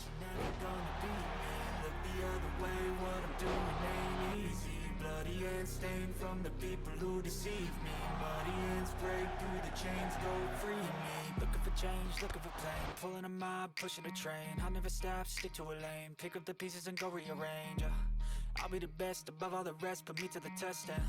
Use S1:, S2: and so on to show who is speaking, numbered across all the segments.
S1: you're never gonna beat me. Look the other way, what I'm doing ain't easy. Bloody hands stained from the people who deceive me. Muddy hands break through the chains, go free me. Looking for change, looking for pain. Pulling a mob, pushing a train. I'll never stop, stick to a lane. Pick up the pieces and go rearrange. I'll be the best above all the rest, put me to the test and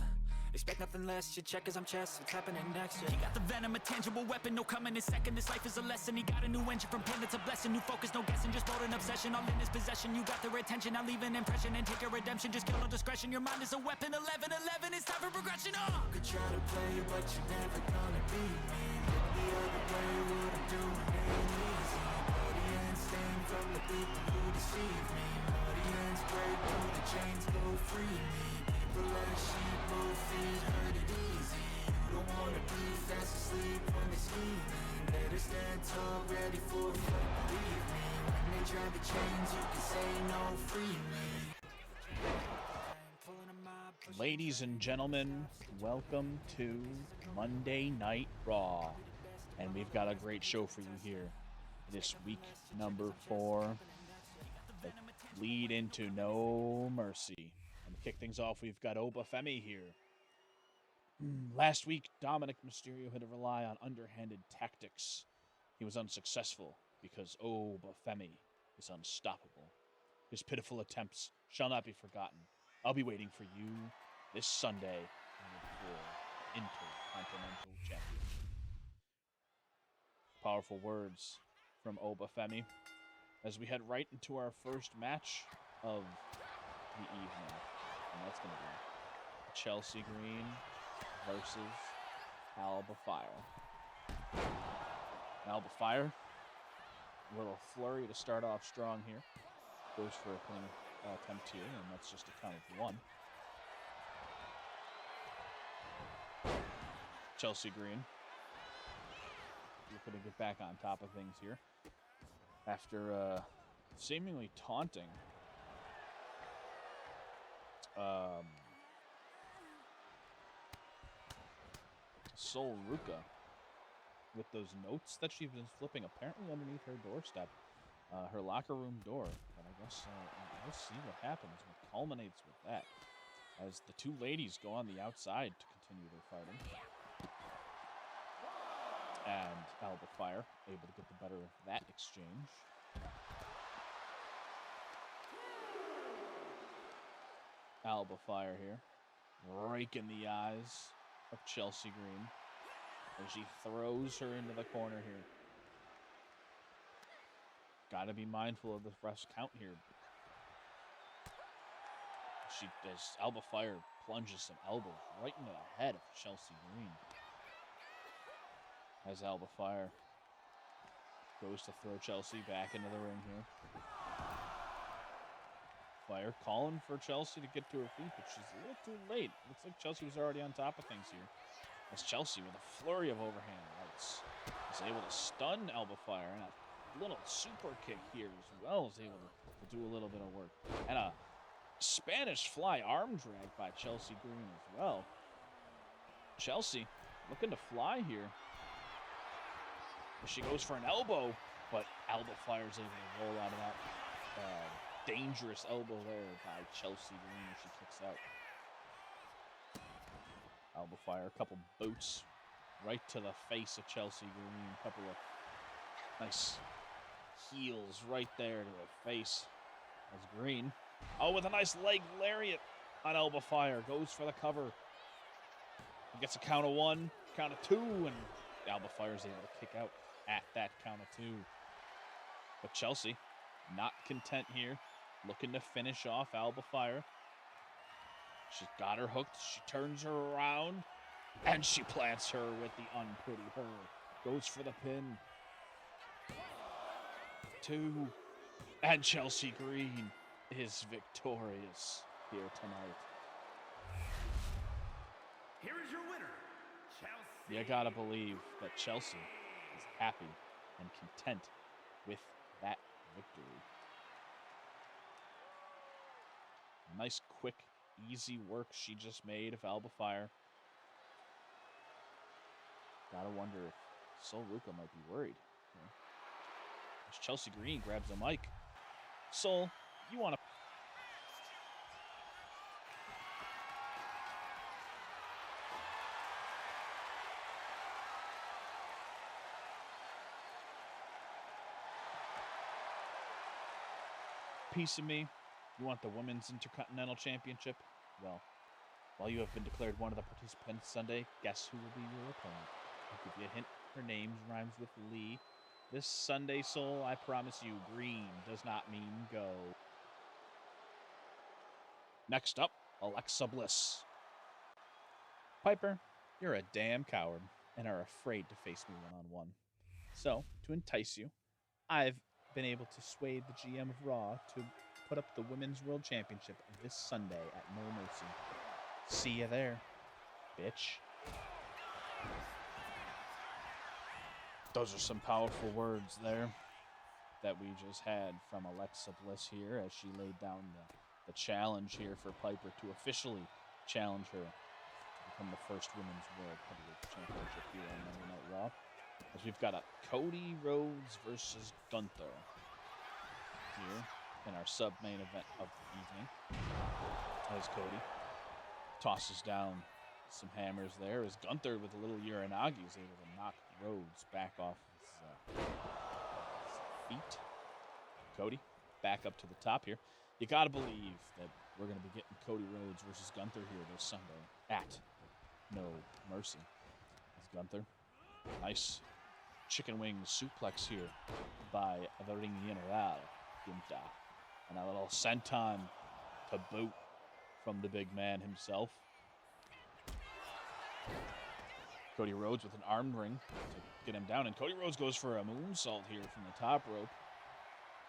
S1: expect nothing less, your check as I'm chess, what's happening next, yeah. He got the venom, a tangible weapon, no coming in second. This life is a lesson, he got a new engine from pain, it's a blessing. New focus, no guessing, just bold and obsession. All in his possession, you got their attention. I'll leave an impression and take your redemption. Just kill no discretion, your mind is a weapon. 11-11, it's time for progression, You could try to play, but you're never gonna beat me. Look the other way, what I'm doing ain't easy. Bloody hands stained from the people who deceive me. Muddy hands break through the chains, go free me. People like sheep, both feet hurt it easy. You don't wanna be fast asleep when they're scheming. Better stand tall, ready for a fight, believe me. When they drive the chains, you can say no, free me.
S2: Ladies and gentlemen, welcome to Monday Night Raw. And we've got a great show for you here. This week, number 4, the lead into No Mercy. And to kick things off, we've got Oba Femi here. Last week, Dominik Mysterio had to rely on underhanded tactics. He was unsuccessful because Oba Femi is unstoppable. His pitiful attempts shall not be forgotten. I'll be waiting for you this Sunday for Intercontinental Championship. Powerful words from Oba Femi as we head right into our first match of the evening. And that's going to be Chelsea Green versus Alba Fyre. Alba Fyre, a little flurry to start off strong here. Goes for a clean attempt here, and that's just a count of 1. Chelsea Green looking to get back on top of things here after seemingly taunting Sol Ruka with those notes that she's been flipping apparently underneath her doorstep, her locker room door. But I guess we'll see what happens, what culminates with that, as the two ladies go on the outside to continue their fighting. And Alba Fyre able to get the better of that exchange. Alba Fyre here, raking the eyes of Chelsea Green as she throws her into the corner here. Gotta be mindful of the ref's count here. As Alba Fyre plunges some elbows right into the head of Chelsea Green. As Alba Fyre goes to throw Chelsea back into the ring here. Fyre calling for Chelsea to get to her feet, but she's a little too late. Looks like Chelsea was already on top of things here. As Chelsea, with a flurry of overhand rights, is able to stun Alba Fyre, and a little super kick here as well is able to do a little bit of work. And a Spanish fly arm drag by Chelsea Green as well. Chelsea looking to fly here. She goes for an elbow, but Alba Fyre's able to roll out of that dangerous elbow there by Chelsea Green as she kicks out. Alba Fyre, a couple boots right to the face of Chelsea Green. A couple of nice heels right there to the face as Green. Oh, with a nice leg lariat on Alba Fyre. Goes for the cover. Gets a count of 1, count of 2, and Alba Fyre's able to kick out at that count of 2. But Chelsea, not content here, looking to finish off Alba Fyre. She's got her hooked. She turns her around, and she plants her with the unpretty her. Goes for the pin. 2. And Chelsea Green is victorious here tonight.
S3: Here is your winner, Chelsea.
S2: You gotta believe that Chelsea is happy and content with that victory. Nice, quick, easy work she just made of Alba Fyre. Gotta wonder if Sol Ruka might be worried. As Chelsea Green grabs the mic, Soul, you want to... piece of me? You want the Women's Intercontinental Championship? Well, while you have been declared one of the participants Sunday, guess who will be your opponent? I'll give you a hint. Her name rhymes with Lee. This Sunday, Soul, I promise you, green does not mean go. Next up, Alexa Bliss. Piper, you're a damn coward and are afraid to face me one-on-one. So, to entice you, I've been able to sway the GM of Raw to put up the Women's World Championship this Sunday at No Mercy. See you there, bitch. Those are some powerful words there that we just had from Alexa Bliss here as she laid down the challenge here for Piper to officially challenge her to become the first Women's World Heavyweight Championship here on Monday Night Raw. As we've got a Cody Rhodes versus Gunther here in our sub-main event of the evening. As Cody tosses down some hammers there, as Gunther with a little Uranagi is able to knock Rhodes back off his feet. Cody back up to the top here. You gotta believe that we're gonna be getting Cody Rhodes versus Gunther here this Sunday at No Mercy. As Gunther, nice chicken wing suplex here by the Ring General, Gunther. And a little senton to boot from the big man himself. Cody Rhodes with an arm ring to get him down. And Cody Rhodes goes for a moonsault here from the top rope.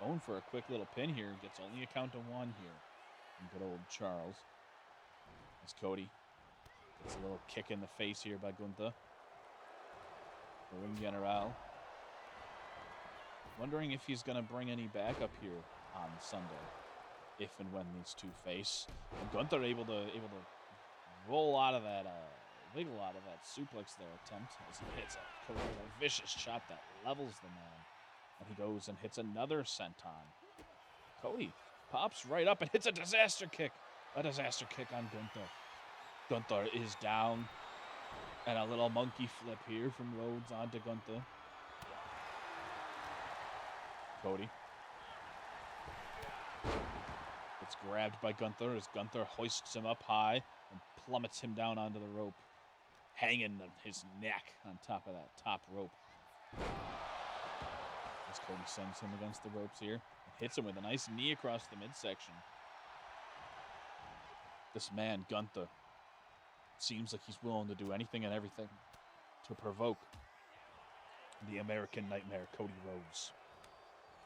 S2: Going for a quick little pin here. Gets only a count of one here from good old Charles. As Cody gets a little kick in the face here by Gunther. The Ring General. Wondering if he's going to bring any backup here on Sunday, if and when these two face. And Gunther able to roll out of that, wiggle out of that suplex there attempt as he hits a Cody with a vicious chop that levels the man. And he goes and hits another senton. Cody pops right up and hits a disaster kick. A disaster kick on Gunther. Gunther is down. And a little monkey flip here from Rhodes onto Gunther. Cody gets grabbed by Gunther as Gunther hoists him up high and plummets him down onto the rope, hanging his neck on top of that top rope. As Cody sends him against the ropes here and hits him with a nice knee across the midsection. This man, Gunther, seems like he's willing to do anything and everything to provoke the American Nightmare, Cody Rhodes.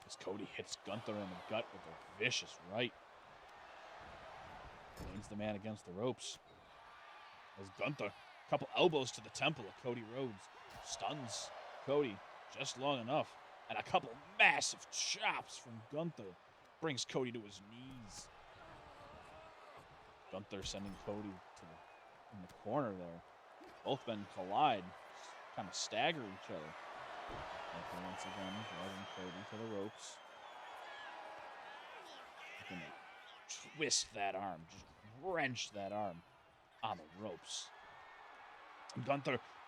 S2: As Cody hits Gunther in the gut with a vicious right. Leans the man against the ropes. As Gunther, a couple elbows to the temple of Cody Rhodes, stuns Cody just long enough. And a couple massive chops from Gunther brings Cody to his knees. Gunther sending Cody in the corner there. Both men collide, kind of stagger each other. Gunther once again driving Cody to the ropes. Looking to twist that arm, just wrench that arm on the ropes.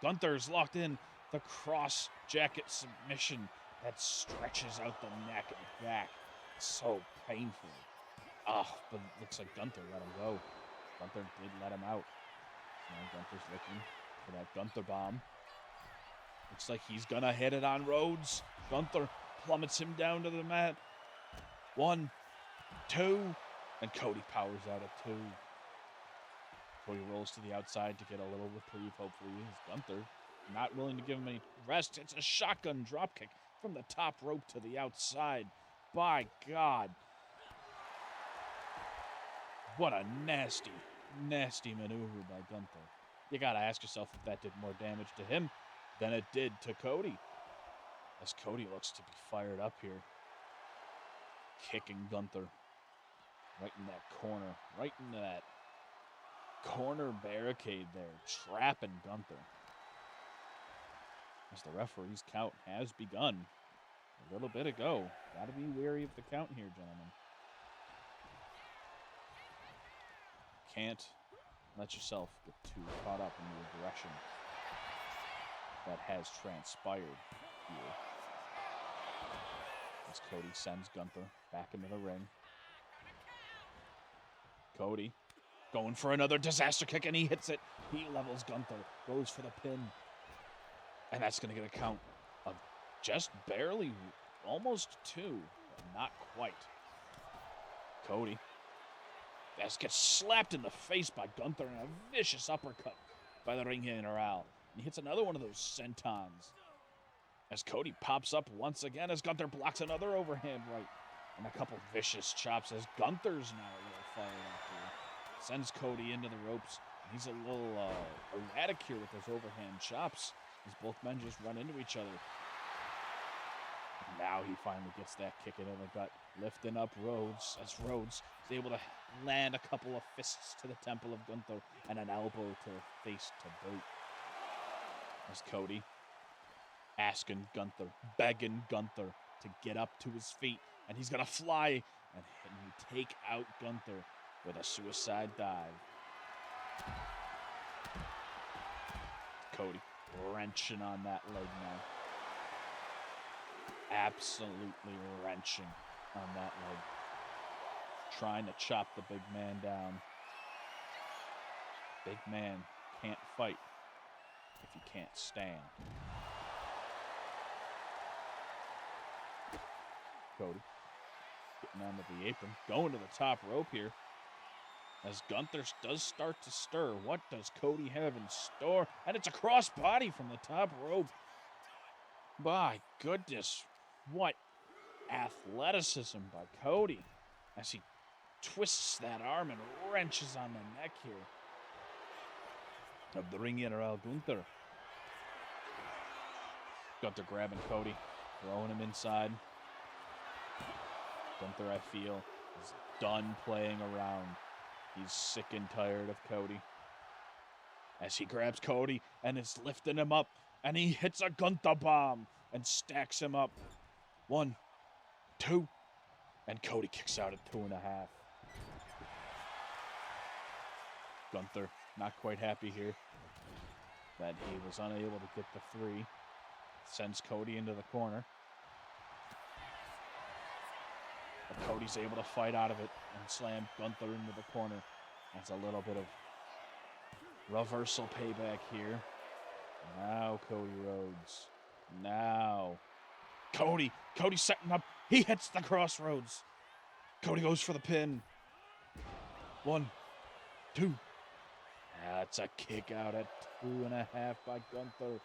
S2: Gunther's locked in the cross jacket submission that stretches out the neck and back. So painful. Oh, but it looks like Gunther let him go. Gunther did let him out. Now Gunther's looking for that Gunther bomb. Looks like he's gonna hit it on Rhodes. Gunther plummets him down to the mat. 1, 2, and Cody powers out at 2. Cody rolls to the outside to get a little reprieve, hopefully. As Gunther, not willing to give him any rest, it's a shotgun dropkick from the top rope to the outside. By God. What a nasty, nasty maneuver by Gunther. You gotta ask yourself if that did more damage to him than it did to Cody. As Cody looks to be fired up here. Kicking Gunther right in that corner. Right into that corner barricade there. Trapping Gunther. As the referee's count has begun. A little bit to go. Got to be wary of the count here, gentlemen. Can't let yourself get too caught up in the aggression that has transpired here. As Cody sends Gunther back into the ring. Cody going for another disaster kick, and he hits it. He levels Gunther, goes for the pin. And that's going to get a count of just barely, almost 2, but not quite. Cody gets slapped in the face by Gunther and a vicious uppercut by the ring general. And he hits another one of those sentons. As Cody pops up once again as Gunther blocks another overhand right. And a couple vicious chops as Gunther's now a little fired up here. Sends Cody into the ropes. He's a little erratic here with those overhand chops as both men just run into each other. And now he finally gets that kick into the gut, lifting up Rhodes as Rhodes is able to land a couple of fists to the temple of Gunther and an elbow to the face to boot. As Cody asking Gunther, begging Gunther to get up to his feet, and he's going to fly and take out Gunther with a suicide dive. Cody wrenching on that leg now. Absolutely wrenching on that leg. Trying to chop the big man down. Big man can't fight if you can't stand. Cody getting onto the apron, going to the top rope here. As Gunther does start to stir. What does Cody have in store? And it's a crossbody from the top rope. My goodness, what athleticism by Cody as he twists that arm and wrenches on the neck here of the ring general Gunther. Gunther grabbing Cody, throwing him inside. Gunther, I feel, is done playing around. He's sick and tired of Cody. As he grabs Cody and is lifting him up, and he hits a Gunther bomb and stacks him up. 1, 2, and Cody kicks out at 2.5. Gunther not quite happy here that he was unable to get the 3. Sends Cody into the corner. But Cody's able to fight out of it and slam Gunther into the corner. That's a little bit of reversal payback here. Now Cody Rhodes. Now Cody setting up. He hits the crossroads. Cody goes for the pin. 1, 2. That's a kick out at 2.5 by Gunther.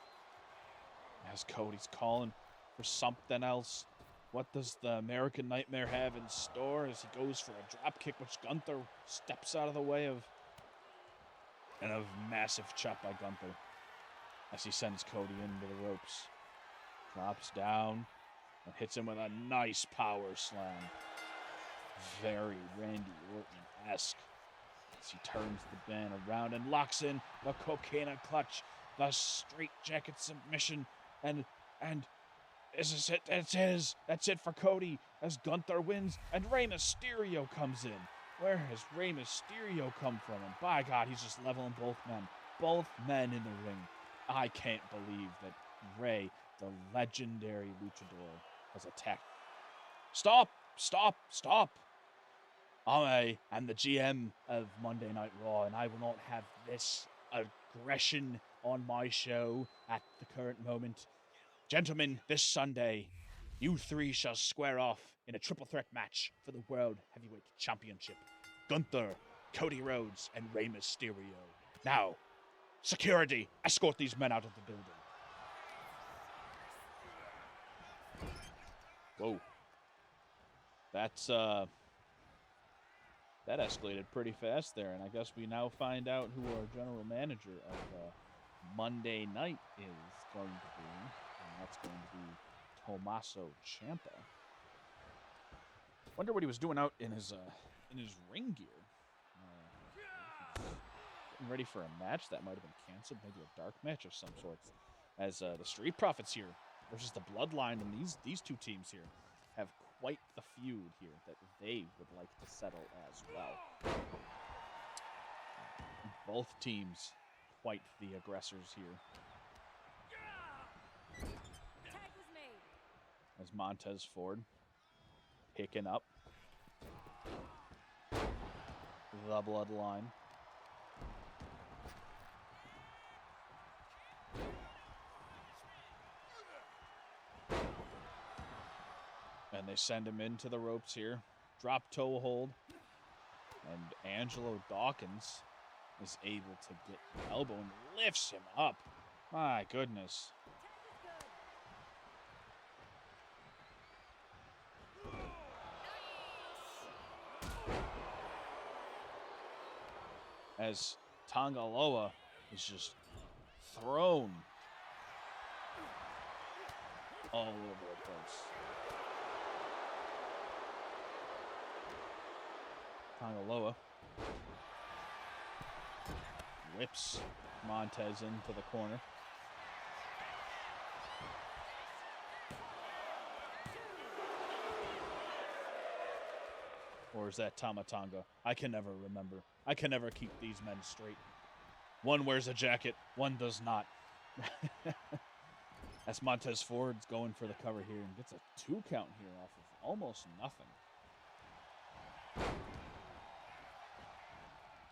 S2: As Cody's calling for something else. What does the American Nightmare have in store as he goes for a drop kick, which Gunther steps out of the way of? And a massive chop by Gunther as he sends Cody into the ropes. Drops down and hits him with a nice power slam. Very Randy Orton-esque as he turns the band around and locks in the cocaine clutch, the straight jacket submission, and is this it? That's it for Cody as Gunther wins and Rey Mysterio comes in. Where has Rey Mysterio come from? And by God, he's just leveling both men. Both men in the ring. I can't believe that Rey, the legendary luchador, has attacked. Stop! I am the GM of Monday Night Raw, and I will not have this aggression on my show at the current moment. Gentlemen, this Sunday, you 3 shall square off in a triple threat match for the World Heavyweight Championship. Gunther, Cody Rhodes, and Rey Mysterio. Now, security, escort these men out of the building. Whoa. That escalated pretty fast there, and I guess we now find out who our general manager of Monday night is going to be, and that's going to be Tommaso Ciampa. Wonder what he was doing out in his ring gear. Getting ready for a match that might have been canceled, maybe a dark match of some sorts. As the Street Profits here versus the Bloodline, and these two teams here have quite the feud here that they would like to settle as well. Both teams quite the aggressors here.
S4: Tag was made.
S2: As Montez Ford picking up the Bloodline. And they send him into the ropes here. Drop toe hold. And Angelo Dawkins is able to get the elbow and lifts him up. My goodness. As Tangaloa is just thrown all over the place. Tangaloa whips Montez into the corner. Or is that Tama Tonga? I can never remember. I can never keep these men straight. One wears a jacket, one does not. As Montez Ford's going for the cover here and gets a 2 count here off of almost nothing.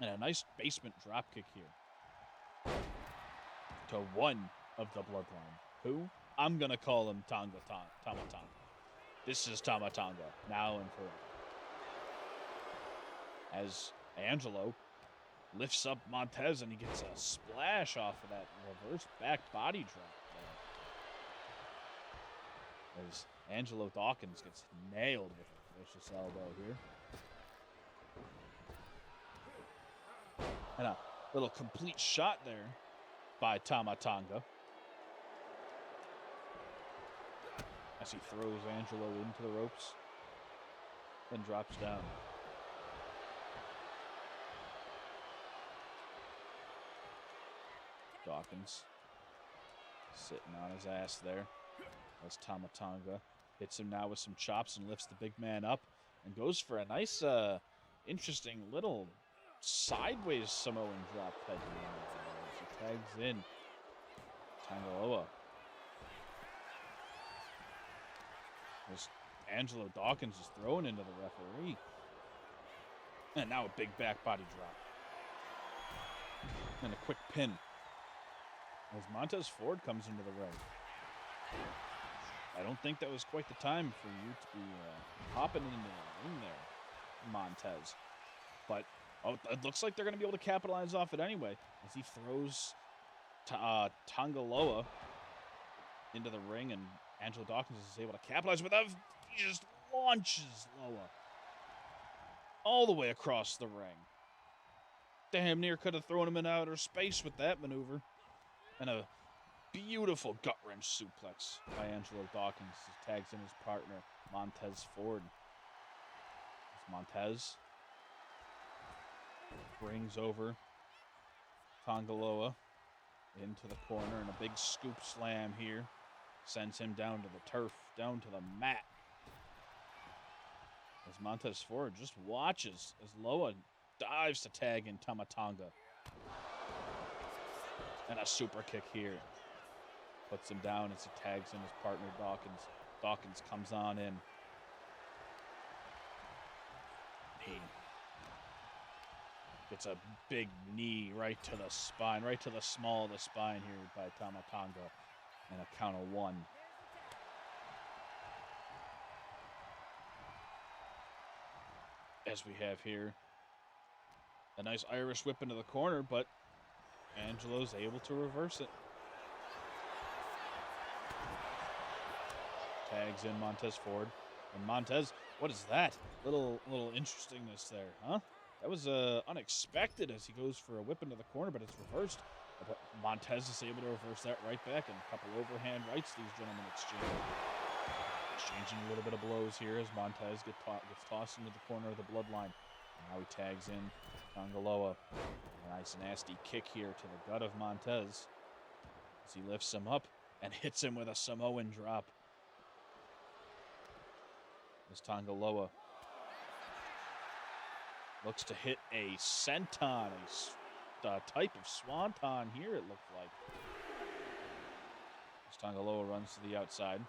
S2: And a nice basement dropkick here to one of the Bloodline. Who? I'm going to call him Tama Tonga. This is Tama Tonga, now and forever. As Angelo lifts up Montez and he gets a splash off of that reverse back body drop there. As Angelo Dawkins gets nailed with a vicious elbow here. And a little complete shot there by Tama Tonga. As he throws Angelo into the ropes. Then drops down. Dawkins sitting on his ass there. As Tama Tonga hits him now with some chops and lifts the big man up. And goes for a nice, interesting little sideways Samoan drop head. As he tags in Tangaloa. As Angelo Dawkins is thrown into the referee. And now a big back body drop. And a quick pin. As Montez Ford comes into the ring. I don't think that was quite the time for you to be hopping into the ring there, Montez. But it looks like they're going to be able to capitalize off it anyway. As he throws Tangaloa into the ring, and Angelo Dawkins is able to capitalize with that. He just launches Loa all the way across the ring. Damn near could have thrown him in outer space with that maneuver. And a beautiful gut-wrench suplex by Angelo Dawkins. He tags in his partner, Montez Ford. As Montez brings over Tangaloa into the corner, and a big scoop slam here sends him down to the turf, down to the mat. As Montez Ford just watches as Loa dives to tag in Tama Tonga. And a super kick here. Puts him down as he tags in his partner, Dawkins. Dawkins comes on in. He gets a big knee right to the spine, right to the small of the spine here by Tama Tonga. And a count of 1. As we have here, a nice Irish whip into the corner, but Angelo's able to reverse it. Tags in Montez Ford. And Montez, what is that? Little interestingness there, huh? That was unexpected as he goes for a whip into the corner, but it's reversed. But Montez is able to reverse that right back, and a couple overhand rights these gentlemen exchange. Exchanging a little bit of blows here as Montez gets tossed into the corner of the Bloodline. And now he tags in Tangaloa. A nice nasty kick here to the gut of Montez as he lifts him up. and hits him with a Samoan drop. As Tongaloa looks to hit a senton, a type of swanton here, it looked like. As Tongaloa runs to the outside.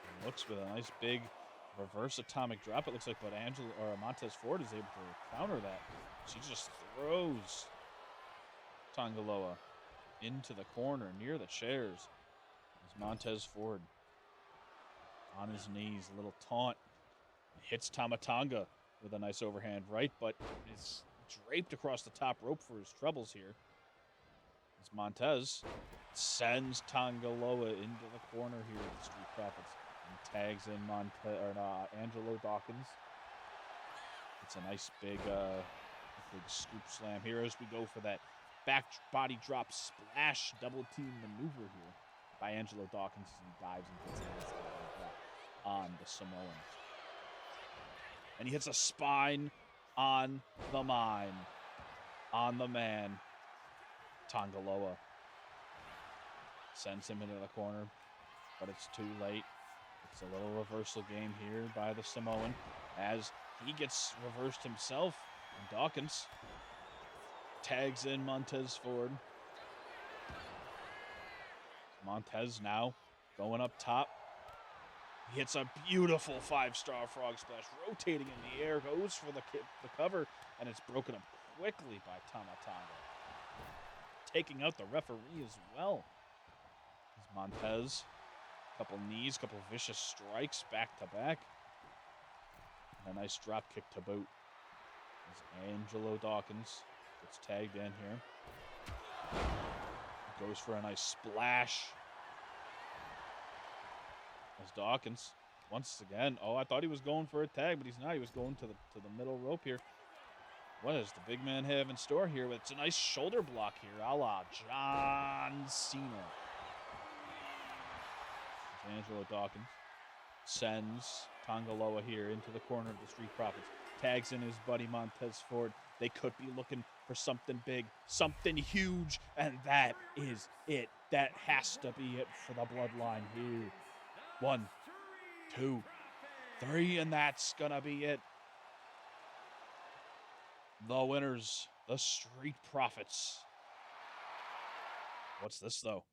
S2: And looks with a nice big reverse atomic drop. It looks like what Montez Ford is able to counter that. She just throws Tongaloa into the corner near the chairs. As Montez Ford on his knees, a little taunt. Hits Tamatonga with a nice overhand right, but is draped across the top rope for his troubles here. As Montez sends Tongaloa into the corner here of the Street Profits and tags in Angelo Dawkins. It's a nice big scoop slam here as we go for that back body drop splash double team maneuver here by Angelo Dawkins as he dives and gets his on the Samoan. And he hits a spine on the man. Tongaloa sends him into the corner, but it's too late. It's a little reversal game here by the Samoan as he gets reversed himself. And Dawkins tags in Montez Ford. Montez now going up top. He hits a beautiful 5-star frog splash, rotating in the air, goes for the cover, and it's broken up quickly by Tamatonga. Taking out the referee as well. As Montez, couple knees, couple vicious strikes back to back. And a nice drop kick to boot. As Angelo Dawkins gets tagged in here. Goes for a nice splash. As Dawkins, once again, I thought he was going for a tag, but he's not. He was going to the middle rope here. What does the big man have in store here? It's a nice shoulder block here, a la John Cena. As Angelo Dawkins sends Tongaloa here into the corner of the Street Profits. Tags in his buddy Montez Ford. They could be looking for something big, something huge, and that is it. That has to be it for the Bloodline here. 1, 2, 3, and that's gonna be it. The winners, the Street Profits. What's this though?